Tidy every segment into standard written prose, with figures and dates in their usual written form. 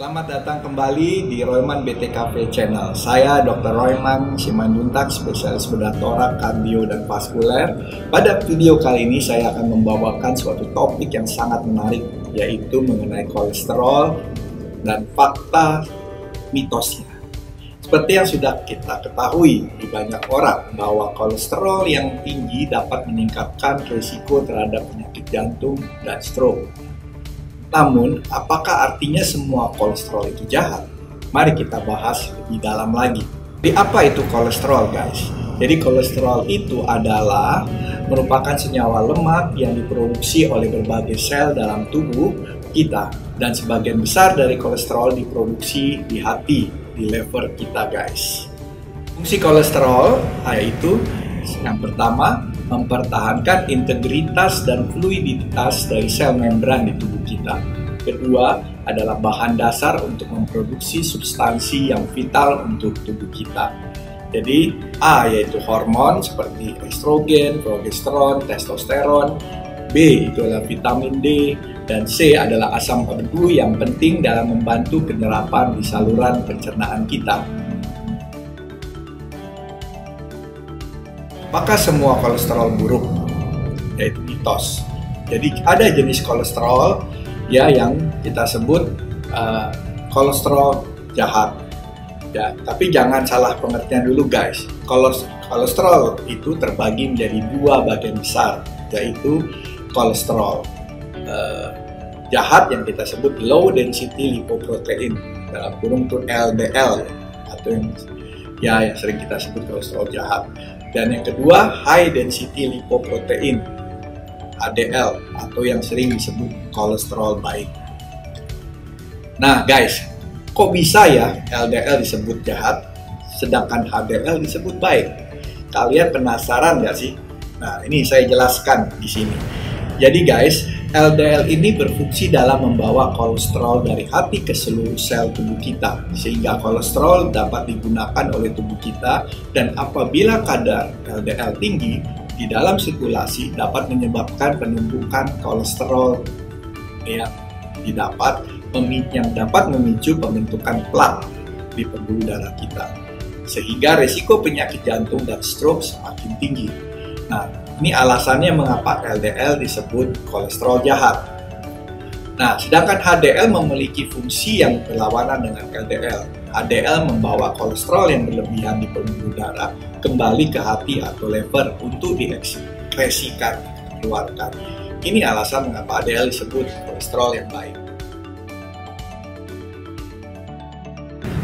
Selamat datang kembali di Royman BTKV Channel. Saya Dr. Royman Simanjuntak, spesialis bedah torak, kardio, dan vaskuler. Pada video kali ini saya akan membawakan suatu topik yang sangat menarik, yaitu mengenai kolesterol dan fakta mitosnya. Seperti yang sudah kita ketahui di banyak orang bahwa kolesterol yang tinggi dapat meningkatkan risiko terhadap penyakit jantung dan stroke. Namun, apakah artinya semua kolesterol itu jahat? Mari kita bahas lebih dalam lagi. Jadi apa itu kolesterol, guys? Jadi kolesterol itu adalah merupakan senyawa lemak yang diproduksi oleh berbagai sel dalam tubuh kita. Dan sebagian besar dari kolesterol diproduksi di hati, di liver kita, guys. Fungsi kolesterol yaitu yang pertama, mempertahankan integritas dan fluiditas dari sel membran di tubuh kita. Kedua, adalah bahan dasar untuk memproduksi substansi yang vital untuk tubuh kita. Jadi, A yaitu hormon seperti estrogen, progesteron, testosteron. B itu adalah vitamin D, dan C adalah asam amino yang penting dalam membantu penyerapan di saluran pencernaan kita. Apakah semua kolesterol buruk? Yaitu mitos. Jadi ada jenis kolesterol ya yang kita sebut kolesterol jahat. Ya, tapi jangan salah pengertian dulu, guys. Kolesterol itu terbagi menjadi dua bagian besar, yaitu kolesterol jahat yang kita sebut low density lipoprotein, dalam kurung itu LDL, atau yang sering kita sebut kolesterol jahat. Dan yang kedua, high density lipoprotein, HDL, atau yang sering disebut kolesterol baik. Nah guys, kok bisa ya LDL disebut jahat, sedangkan HDL disebut baik? Kalian penasaran nggak sih? Nah ini saya jelaskan di sini. Jadi guys, LDL ini berfungsi dalam membawa kolesterol dari hati ke seluruh sel tubuh kita, sehingga kolesterol dapat digunakan oleh tubuh kita, dan apabila kadar LDL tinggi di dalam sirkulasi dapat menyebabkan penumpukan kolesterol yang dapat memicu pembentukan plak di pembuluh darah kita, sehingga risiko penyakit jantung dan stroke semakin tinggi. Nah, ini alasannya mengapa LDL disebut kolesterol jahat. Nah, sedangkan HDL memiliki fungsi yang berlawanan dengan LDL. HDL membawa kolesterol yang berlebihan di pembuluh darah kembali ke hati atau liver untuk diekskresikan, dikeluarkan. Ini alasan mengapa HDL disebut kolesterol yang baik.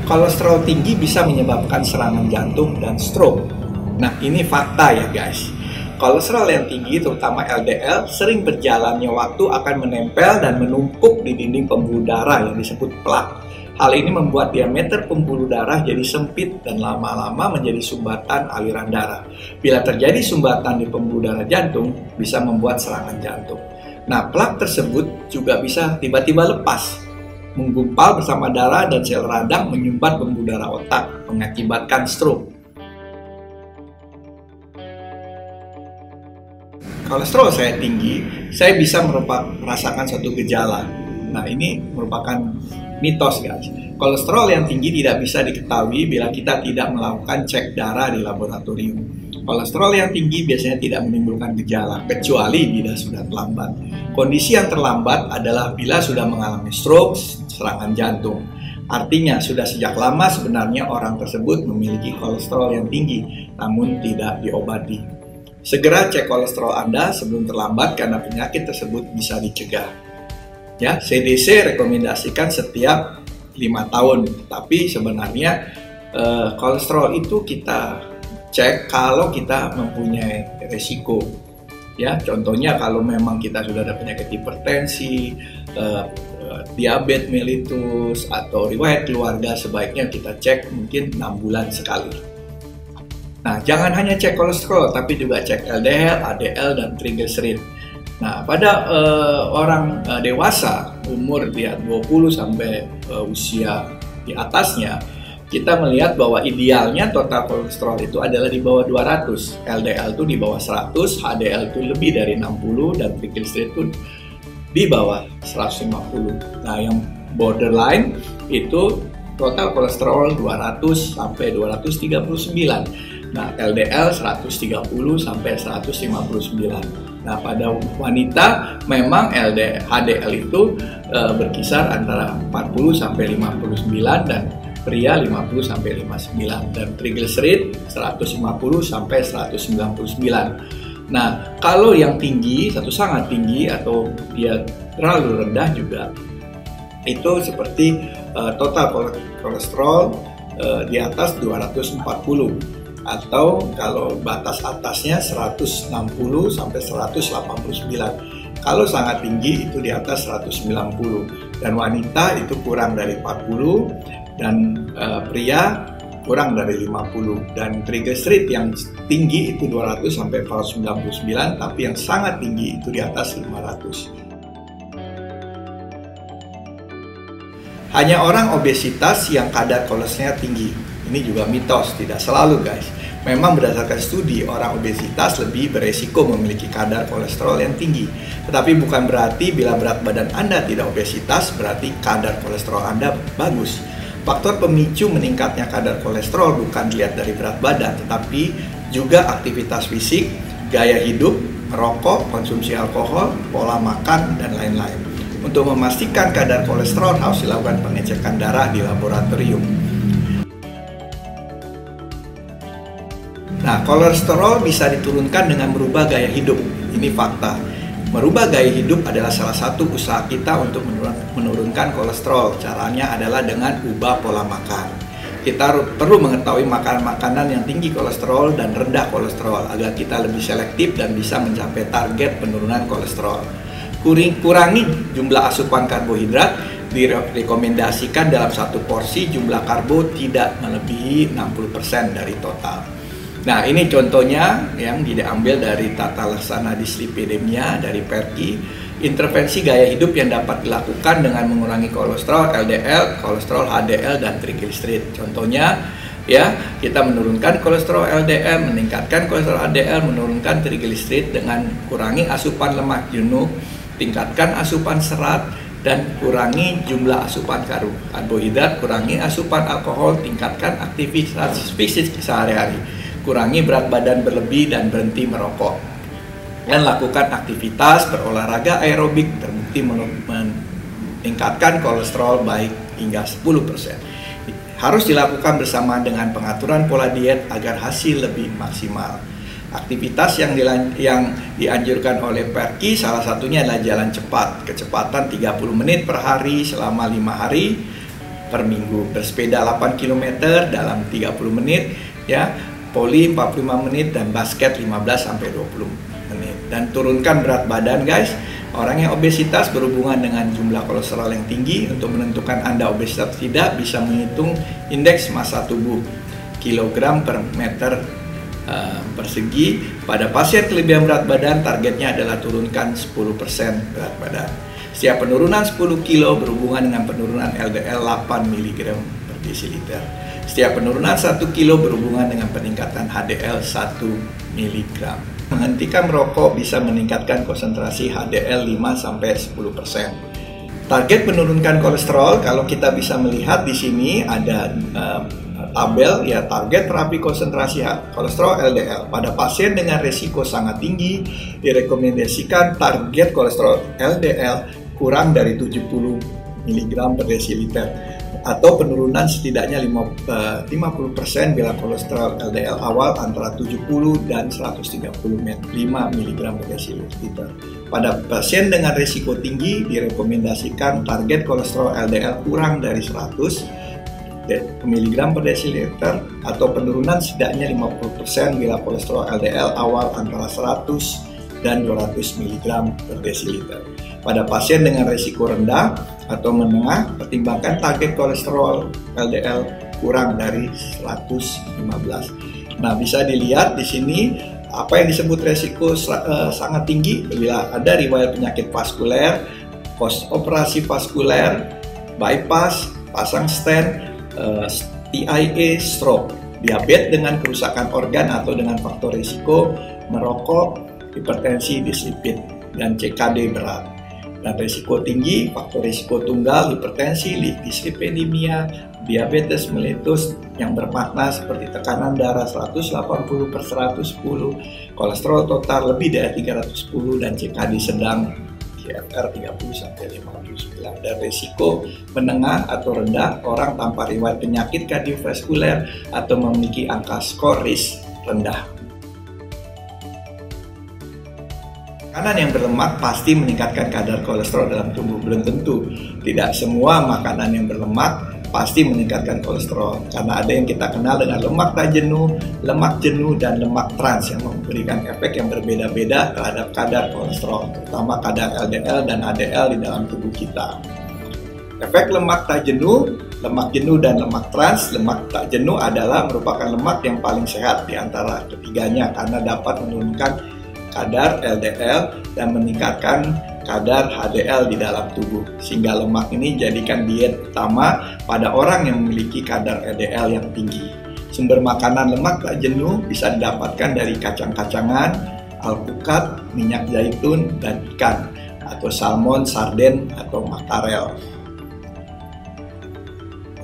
Kolesterol tinggi bisa menyebabkan serangan jantung dan stroke. Nah, ini fakta ya guys. Kolesterol yang tinggi, terutama LDL, sering berjalannya waktu akan menempel dan menumpuk di dinding pembuluh darah yang disebut plak. Hal ini membuat diameter pembuluh darah jadi sempit dan lama-lama menjadi sumbatan aliran darah. Bila terjadi sumbatan di pembuluh darah jantung, bisa membuat serangan jantung. Nah, plak tersebut juga bisa tiba-tiba lepas, menggumpal bersama darah dan sel radang menyumbat pembuluh darah otak, mengakibatkan stroke. Kolesterol saya tinggi, saya bisa merasakan suatu gejala. Nah, ini merupakan mitos, guys. Kolesterol yang tinggi tidak bisa diketahui bila kita tidak melakukan cek darah di laboratorium. Kolesterol yang tinggi biasanya tidak menimbulkan gejala, kecuali bila sudah terlambat. Kondisi yang terlambat adalah bila sudah mengalami stroke, serangan jantung. Artinya, sudah sejak lama sebenarnya orang tersebut memiliki kolesterol yang tinggi, namun tidak diobati. Segera cek kolesterol Anda sebelum terlambat karena penyakit tersebut bisa dicegah. Ya, CDC rekomendasikan setiap 5 tahun, tapi sebenarnya kolesterol itu kita cek kalau kita mempunyai resiko. Ya, contohnya kalau memang kita sudah ada penyakit hipertensi, diabetes mellitus, atau riwayat keluarga, sebaiknya kita cek mungkin 6 bulan sekali. Nah, jangan hanya cek kolesterol, tapi juga cek LDL, HDL, dan triglyceride. Nah, pada orang dewasa, umur dia 20 sampai usia di atasnya, kita melihat bahwa idealnya total kolesterol itu adalah di bawah 200, LDL itu di bawah 100, HDL itu lebih dari 60, dan triglyceride itu di bawah 150. Nah, yang borderline itu total kolesterol 200 sampai 239. Nah, LDL 130 sampai 159. Nah, pada wanita memang HDL itu berkisar antara 40 sampai 59, dan pria 50 sampai 59, dan triglyceride 150 sampai 199. Nah, kalau yang tinggi, sangat tinggi atau dia terlalu rendah juga, itu seperti total kolesterol di atas 240, atau kalau batas atasnya 160 sampai 189. Kalau sangat tinggi itu di atas 190, dan wanita itu kurang dari 40, dan pria kurang dari 50. Dan triglyceride yang tinggi itu 200 sampai 499, tapi yang sangat tinggi itu di atas 500. Hanya orang obesitas yang kadar kolesterolnya tinggi. Ini juga mitos, tidak selalu guys. Memang berdasarkan studi, orang obesitas lebih beresiko memiliki kadar kolesterol yang tinggi. Tetapi bukan berarti bila berat badan Anda tidak obesitas, berarti kadar kolesterol Anda bagus. Faktor pemicu meningkatnya kadar kolesterol bukan dilihat dari berat badan, tetapi juga aktivitas fisik, gaya hidup, merokok, konsumsi alkohol, pola makan, dan lain-lain. Untuk memastikan kadar kolesterol harus dilakukan pengecekan darah di laboratorium. Nah, kolesterol bisa diturunkan dengan merubah gaya hidup. Ini fakta. Merubah gaya hidup adalah salah satu usaha kita untuk menurunkan kolesterol. Caranya adalah dengan ubah pola makan. Kita perlu mengetahui makanan-makanan yang tinggi kolesterol dan rendah kolesterol agar kita lebih selektif dan bisa mencapai target penurunan kolesterol. Kurangi jumlah asupan karbohidrat. Direkomendasikan dalam satu porsi jumlah karbo tidak melebihi 60% dari total. Nah, ini contohnya yang diambil dari tata laksana dislipidemia dari Perky. Intervensi gaya hidup yang dapat dilakukan dengan mengurangi kolesterol LDL, kolesterol HDL, dan triglyceride. Contohnya, ya, kita menurunkan kolesterol LDL, meningkatkan kolesterol HDL, menurunkan triglyceride dengan kurangi asupan lemak jenuh, tingkatkan asupan serat, dan kurangi jumlah asupan karbohidrat, kurangi asupan alkohol, tingkatkan aktivitas fisik sehari-hari. Kurangi berat badan berlebih dan berhenti merokok. Dan lakukan aktivitas berolahraga aerobik, terbukti meningkatkan kolesterol baik hingga 10%. Harus dilakukan bersama dengan pengaturan pola diet agar hasil lebih maksimal. Aktivitas yang dianjurkan oleh Perky salah satunya adalah jalan cepat, kecepatan 30 menit per hari selama 5 hari per minggu, bersepeda 8 km dalam 30 menit, ya, voli 45 menit, dan basket 15 sampai 20 menit. Dan turunkan berat badan guys. Orang yang obesitas berhubungan dengan jumlah kolesterol yang tinggi. Untuk menentukan Anda obesitas tidak, bisa menghitung indeks massa tubuh kilogram per meter persegi. Pada pasien kelebihan berat badan, targetnya adalah turunkan 10% berat badan. Setiap penurunan 10 kilo berhubungan dengan penurunan LDL 8 mg per desiliter. Setiap penurunan 1 kilo berhubungan dengan peningkatan HDL 1 mg. Menghentikan merokok bisa meningkatkan konsentrasi HDL 5-10%. Target menurunkan kolesterol, kalau kita bisa melihat di sini ada tabel, ya, target terapi konsentrasi kolesterol LDL. Pada pasien dengan risiko sangat tinggi, direkomendasikan target kolesterol LDL kurang dari 70 mg per desiliter, atau penurunan setidaknya 50% bila kolesterol LDL awal antara 70 dan 135 mg per desiliter. Pada pasien dengan risiko tinggi, direkomendasikan target kolesterol LDL kurang dari 100 mg per desiliter, atau penurunan setidaknya 50% bila kolesterol LDL awal antara 100 dan 200 mg per desiliter. Pada pasien dengan risiko rendah atau menengah, pertimbangkan target kolesterol LDL kurang dari 115. Nah, bisa dilihat di sini apa yang disebut risiko sangat tinggi bila ada riwayat penyakit vaskuler, operasi vaskuler, bypass, pasang stent, TIA stroke, diabetes dengan kerusakan organ atau dengan faktor risiko, merokok, hipertensi, dislipid, dan CKD berat. Dan risiko tinggi, faktor risiko tunggal, hipertensi, dislipidemia, diabetes mellitus yang bermakna seperti tekanan darah 180/110, kolesterol total lebih dari 310, dan CKD sedang GFR 30-59. Dan risiko menengah atau rendah, orang tanpa riwayat penyakit kardiovaskuler atau memiliki angka skor risk rendah. Makanan yang berlemak pasti meningkatkan kadar kolesterol dalam tubuh. Belum tentu. Tidak semua makanan yang berlemak pasti meningkatkan kolesterol. Karena ada yang kita kenal dengan lemak tak jenuh, lemak jenuh, dan lemak trans yang memberikan efek yang berbeda-beda terhadap kadar kolesterol, terutama kadar LDL dan HDL di dalam tubuh kita. Efek lemak tak jenuh, dan lemak trans. Lemak tak jenuh adalah merupakan lemak yang paling sehat di antara ketiganya karena dapat menurunkan kadar LDL dan meningkatkan kadar HDL di dalam tubuh, sehingga lemak ini jadikan diet utama pada orang yang memiliki kadar LDL yang tinggi. Sumber makanan lemak tak jenuh bisa didapatkan dari kacang-kacangan, alpukat, minyak zaitun, dan ikan, atau salmon, sarden, atau makarel.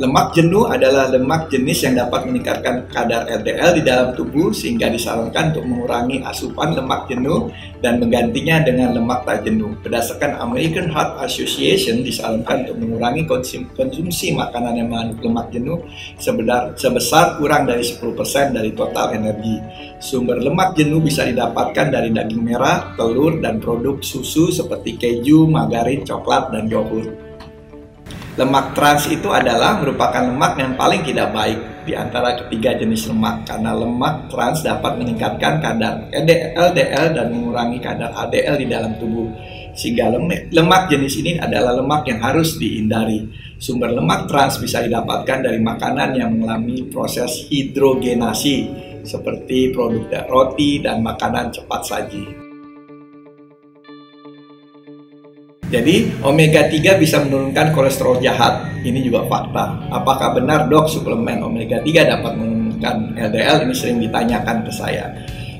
Lemak jenuh adalah lemak jenis yang dapat meningkatkan kadar LDL di dalam tubuh sehingga disarankan untuk mengurangi asupan lemak jenuh dan menggantinya dengan lemak tak jenuh. Berdasarkan American Heart Association, disarankan untuk mengurangi konsumsi makanan yang mengandung lemak jenuh sebesar kurang dari 10% dari total energi. Sumber lemak jenuh bisa didapatkan dari daging merah, telur, dan produk susu seperti keju, margarin, coklat, dan yogurt. Lemak trans itu adalah merupakan lemak yang paling tidak baik di antara ketiga jenis lemak karena lemak trans dapat meningkatkan kadar LDL dan mengurangi kadar HDL di dalam tubuh. Sehingga lemak jenis ini adalah lemak yang harus dihindari. Sumber lemak trans bisa didapatkan dari makanan yang mengalami proses hidrogenasi seperti produk roti dan makanan cepat saji. Jadi, omega 3 bisa menurunkan kolesterol jahat. Ini juga fakta. Apakah benar, Dok, suplemen omega 3 dapat menurunkan LDL? Ini sering ditanyakan ke saya.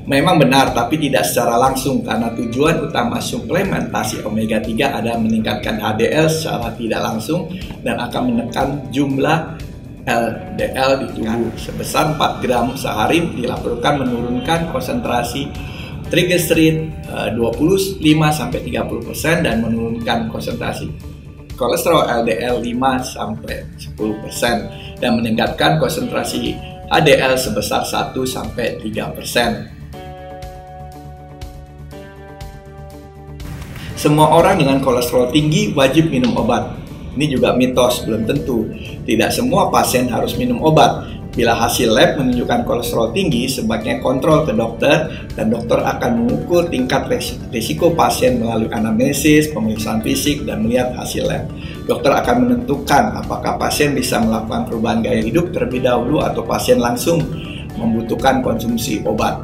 Memang benar, tapi tidak secara langsung karena tujuan utama suplementasi omega 3 adalah meningkatkan HDL secara tidak langsung dan akan menekan jumlah LDL di tubuh. Sebesar 4 gram sehari dilaporkan menurunkan konsentrasi trigliserid 25-30% dan menurunkan konsentrasi kolesterol LDL 5-10% dan meningkatkan konsentrasi HDL sebesar 1-3%. Semua orang dengan kolesterol tinggi wajib minum obat. Ini juga mitos, belum tentu. Tidak semua pasien harus minum obat. Bila hasil lab menunjukkan kolesterol tinggi, sebaiknya kontrol ke dokter dan dokter akan mengukur tingkat risiko pasien melalui anamnesis, pemeriksaan fisik, dan melihat hasil lab. Dokter akan menentukan apakah pasien bisa melakukan perubahan gaya hidup terlebih dahulu atau pasien langsung membutuhkan konsumsi obat.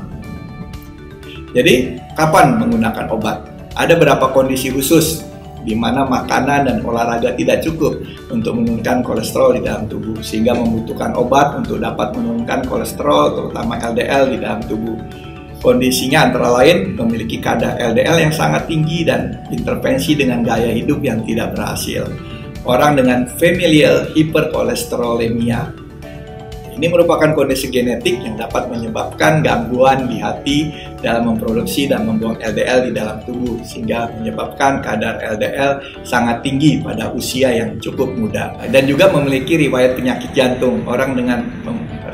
Jadi, kapan menggunakan obat? Ada beberapa kondisi khusus di mana makanan dan olahraga tidak cukup untuk menurunkan kolesterol di dalam tubuh sehingga membutuhkan obat untuk dapat menurunkan kolesterol terutama LDL di dalam tubuh. Kondisinya antara lain memiliki kadar LDL yang sangat tinggi dan intervensi dengan gaya hidup yang tidak berhasil. Orang dengan familial hyperkolesterolemia. Ini merupakan kondisi genetik yang dapat menyebabkan gangguan di hati dalam memproduksi dan membuang LDL di dalam tubuh sehingga menyebabkan kadar LDL sangat tinggi pada usia yang cukup muda dan juga memiliki riwayat penyakit jantung. Orang dengan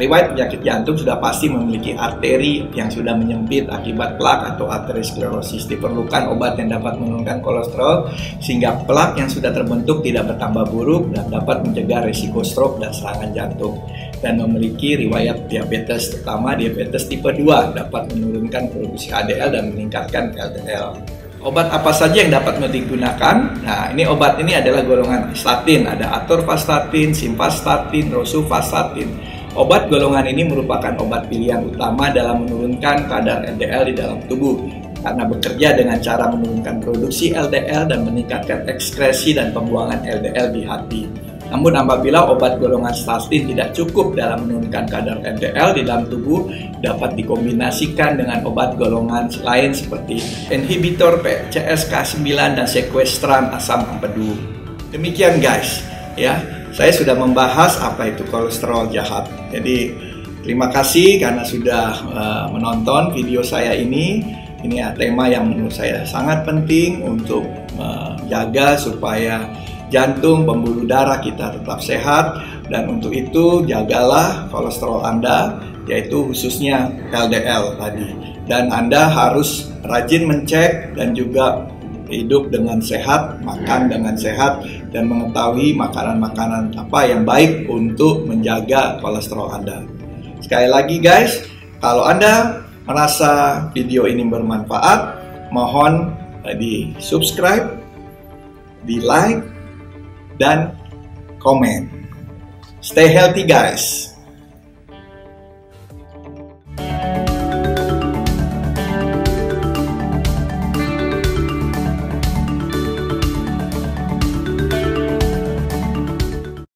riwayat penyakit jantung sudah pasti memiliki arteri yang sudah menyempit akibat plak atau arteriosklerosis. Diperlukan obat yang dapat menurunkan kolesterol sehingga plak yang sudah terbentuk tidak bertambah buruk dan dapat mencegah risiko stroke dan serangan jantung. Dan memiliki riwayat diabetes, terutama diabetes tipe 2 dapat menurunkan produksi HDL dan meningkatkan LDL. Obat apa saja yang dapat digunakan? Nah, obat ini adalah golongan statin, ada atorvastatin, simvastatin, rosuvastatin. Obat golongan ini merupakan obat pilihan utama dalam menurunkan kadar LDL di dalam tubuh karena bekerja dengan cara menurunkan produksi LDL dan meningkatkan ekskresi dan pembuangan LDL di hati. Namun apabila obat golongan statin tidak cukup dalam menurunkan kadar LDL di dalam tubuh, dapat dikombinasikan dengan obat golongan lain seperti inhibitor PCSK9 dan sequestran asam empedu. Demikian guys, ya. Saya sudah membahas apa itu kolesterol jahat. Jadi terima kasih karena sudah menonton video saya ini. Ini tema yang menurut saya sangat penting untuk menjaga supaya jantung, pembuluh darah kita tetap sehat, dan untuk itu jagalah kolesterol Anda, yaitu khususnya LDL tadi. Dan Anda harus rajin mencek dan juga hidup dengan sehat, makan dengan sehat, dan mengetahui makanan-makanan apa yang baik untuk menjaga kolesterol Anda. Sekali lagi guys, kalau Anda merasa video ini bermanfaat, mohon di subscribe, di like, dan komen. Stay healthy guys.